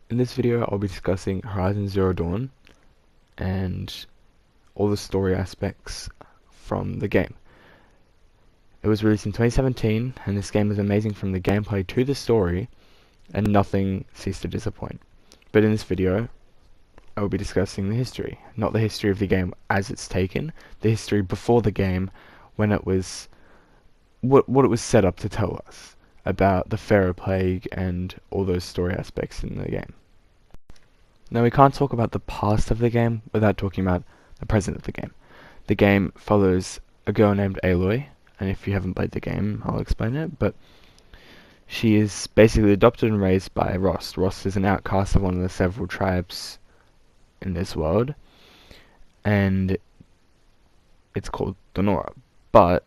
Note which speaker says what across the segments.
Speaker 1: In this video I'll be discussing Horizon Zero Dawn and all the story aspects from the game. It was released in 2017 and this game is amazing from the gameplay to the story, and nothing ceased to disappoint. But in this video I will be discussing the history, not the history of the game as it's taken, the history before the game, when it was what it was set up to tell us about the Pharaoh Plague and all those story aspects in the game. Now we can't talk about the past of the game without talking about the present of the game. The game follows a girl named Aloy, and if you haven't played the game, I'll explain it, but she is basically adopted and raised by Rost. Rost is an outcast of one of the several tribes in this world, and it's called Donora. But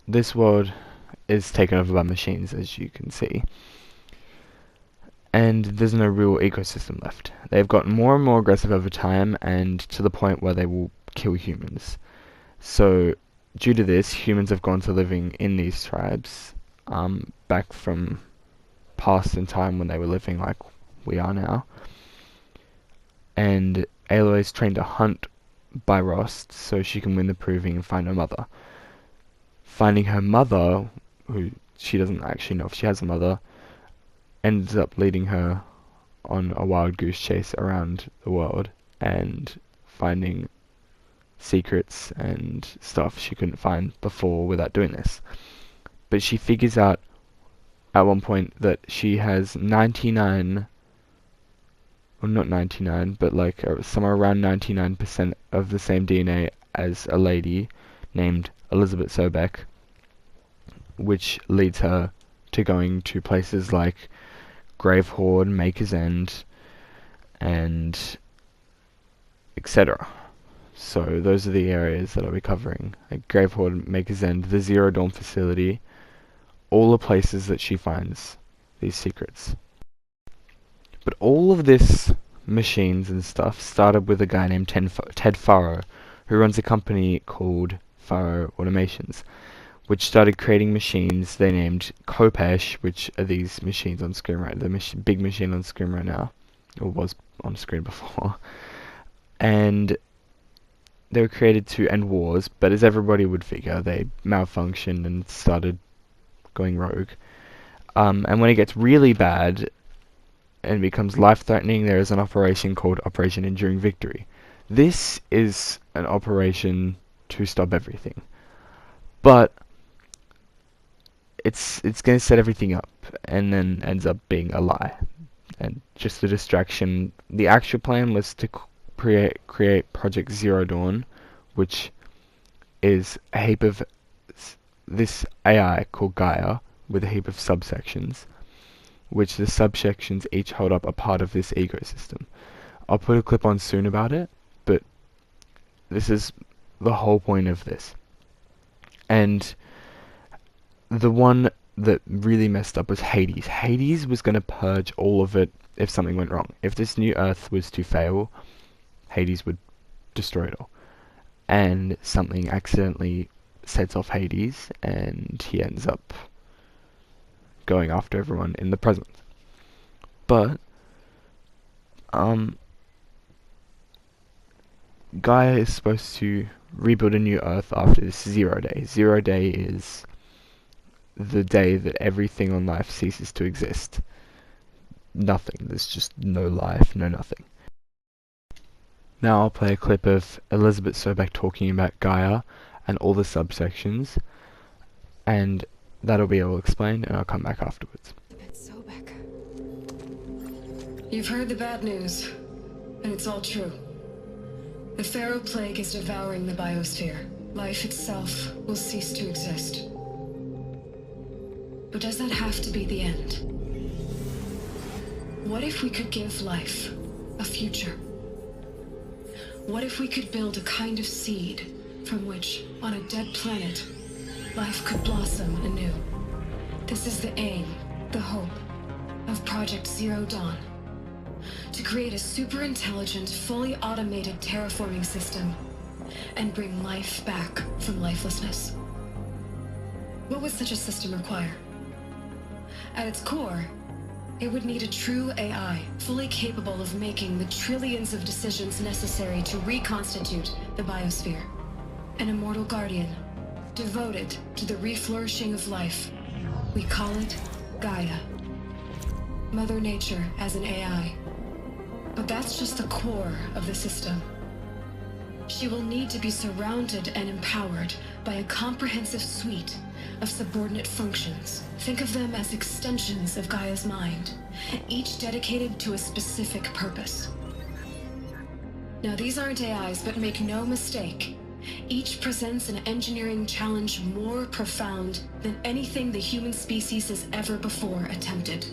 Speaker 1: this world is taken over by machines, as you can see, and there's no real ecosystem left. They've gotten more and more aggressive over time, and to the point where they will kill humans. So, due to this, humans have gone to living in these tribes, back from past in time when they were living like we are now. And Aloy is trained to hunt by Rost so she can win the proving and find her mother. Finding her mother, who she doesn't actually know if she has a mother, ends up leading her on a wild goose chase around the world and finding secrets and stuff she couldn't find before without doing this. But she figures out at one point that she has 99, well not 99, but like somewhere around 99% of the same DNA as a lady named Elizabeth Sobek, which leads her to going to places like Gravehorde, Maker's End, and etc. So those are the areas that I'll be covering. Like Gravehorde, Maker's End, the Zero Dawn facility, all the places that she finds these secrets. But all of this machines and stuff started with a guy named Ted Faro, who runs a company called Faro Automations, which started creating machines they named Kopesh, which are these machines on screen right, the big machine on screen right now, or was on screen before, and they were created to end wars, but as everybody would figure, they malfunctioned and started going rogue. And when it gets really bad and becomes life-threatening, there is an operation called Operation Enduring Victory. This is an operation to stop everything, but it's going to set everything up, and then ends up being a lie and just a distraction. The actual plan was to create Project Zero Dawn, which is a heap of this AI called Gaia with a heap of subsections, which the subsections each hold up a part of this ecosystem. I'll put a clip on soon about it, but this is the whole point of this. And the one that really messed up was Hades. Hades was going to purge all of it if something went wrong. If this new Earth was to fail, Hades would destroy it all. And something accidentally sets off Hades, and he ends up going after everyone in the present. But Gaia is supposed to rebuild a new Earth after this 0 day. 0 day is the day that everything on life ceases to exist. Nothing. There's just no life, no nothing. Now I'll play a clip of Elizabeth Sobek talking about Gaia and all the subsections, and that'll be all explained, and I'll come back afterwards.
Speaker 2: Sobek. You've heard the bad news, and it's all true. The Pharaoh Plague is devouring the biosphere. Life itself will cease to exist. But does that have to be the end? What if we could give life a future? What if we could build a kind of seed from which, on a dead planet, life could blossom anew? This is the aim, the hope, of Project Zero Dawn. To create a super-intelligent, fully automated terraforming system and bring life back from lifelessness. What would such a system require? At its core, It would need a true AI, fully capable of making the trillions of decisions necessary to reconstitute the biosphere. An immortal guardian, devoted to the reflourishing of life. We call it Gaia. Mother Nature as an AI. But that's just the core of the system. She will need to be surrounded and empowered by a comprehensive suite of subordinate functions. Think of them as extensions of Gaia's mind, each dedicated to a specific purpose. Now, these aren't AIs, but make no mistake, each presents an engineering challenge more profound than anything the human species has ever before attempted.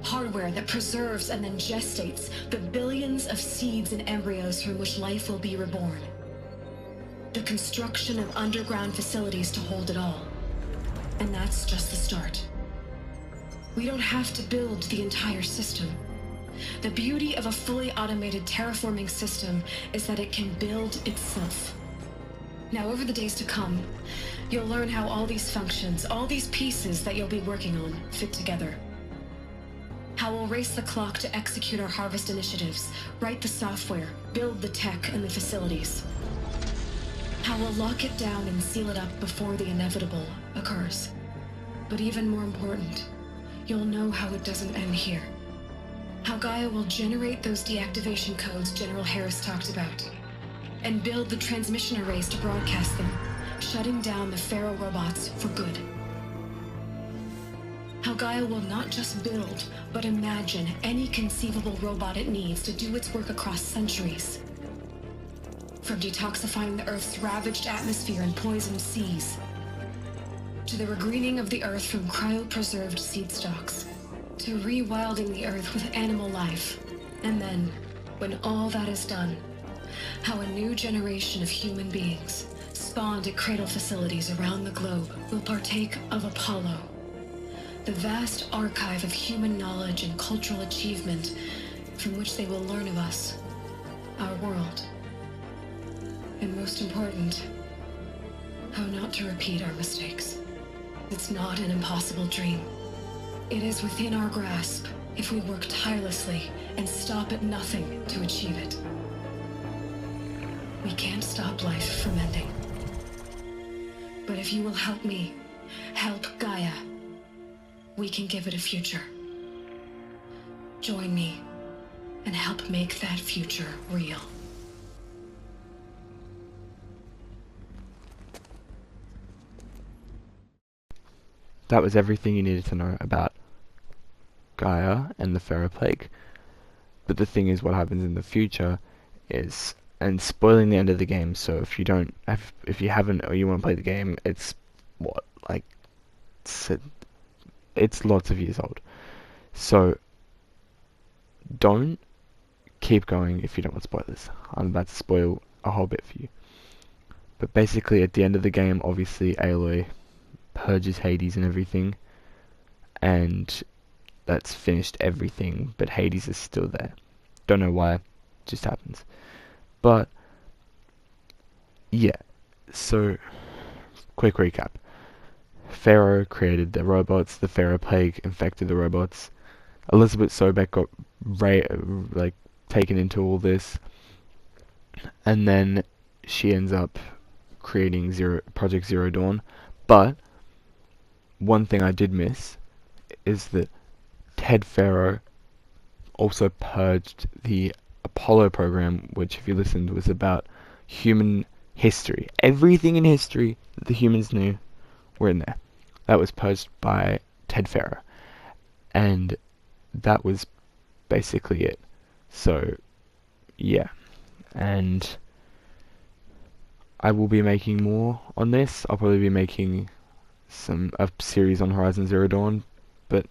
Speaker 2: Hardware that preserves and then gestates the billions of seeds and embryos from which life will be reborn. The construction of underground facilities to hold it all. And that's just the start. We don't have to build the entire system. The beauty of a fully automated terraforming system is that it can build itself. Now, over the days to come, you'll learn how all these functions, all these pieces that you'll be working on, fit together. How we'll race the clock to execute our harvest initiatives, write the software, build the tech and the facilities. How we'll lock it down and seal it up before the inevitable occurs. But even more important, you'll know how it doesn't end here. How Gaia will generate those deactivation codes General Harris talked about, and build the transmission arrays to broadcast them, shutting down the Pharaoh robots for good. How Gaia will not just build, but imagine any conceivable robot it needs to do its work across centuries. From detoxifying the Earth's ravaged atmosphere and poisoned seas, to the regreening of the Earth from cryopreserved seed stalks, to rewilding the Earth with animal life. And then, when all that is done, how a new generation of human beings, spawned at cradle facilities around the globe, will partake of Apollo, the vast archive of human knowledge and cultural achievement from which they will learn of us, our world. And most important, how not to repeat our mistakes. It's not an impossible dream. It is within our grasp if we work tirelessly and stop at nothing to achieve it. We can't stop life from ending. But if you will help me, help Gaia, we can give it a future. Join me and help make that future real.
Speaker 1: That was everything you needed to know about Gaia and the Pharaoh Plague. But the thing is, what happens in the future is, and spoiling the end of the game, so if you haven't or you want to play the game, it's what, like, it's lots of years old. So don't keep going if you don't want spoilers. I'm about to spoil a whole bit for you. But basically, at the end of the game, obviously Aloy purges Hades and everything, and that's finished everything, but Hades is still there. Don't know why, just happens. But yeah, so quick recap. Pharaoh created the robots, the Pharaoh Plague infected the robots. Elizabeth Sobeck got taken into all this, and then she ends up creating Project Zero Dawn. But one thing I did miss is that Ted Pharaoh also purged the Apollo program, which, if you listened, was about human history. Everything in history that the humans knew were in there. That was purged by Ted Pharaoh. And that was basically it. So, yeah. And I will be making more on this. I'll probably be making a series on Horizon Zero Dawn. But,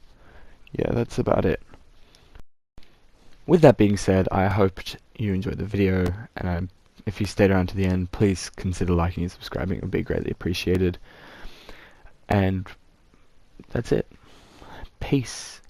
Speaker 1: yeah, that's about it. With that being said, I hope you enjoyed the video, and if you stayed around to the end, please consider liking and subscribing. It would be greatly appreciated. And that's it. Peace.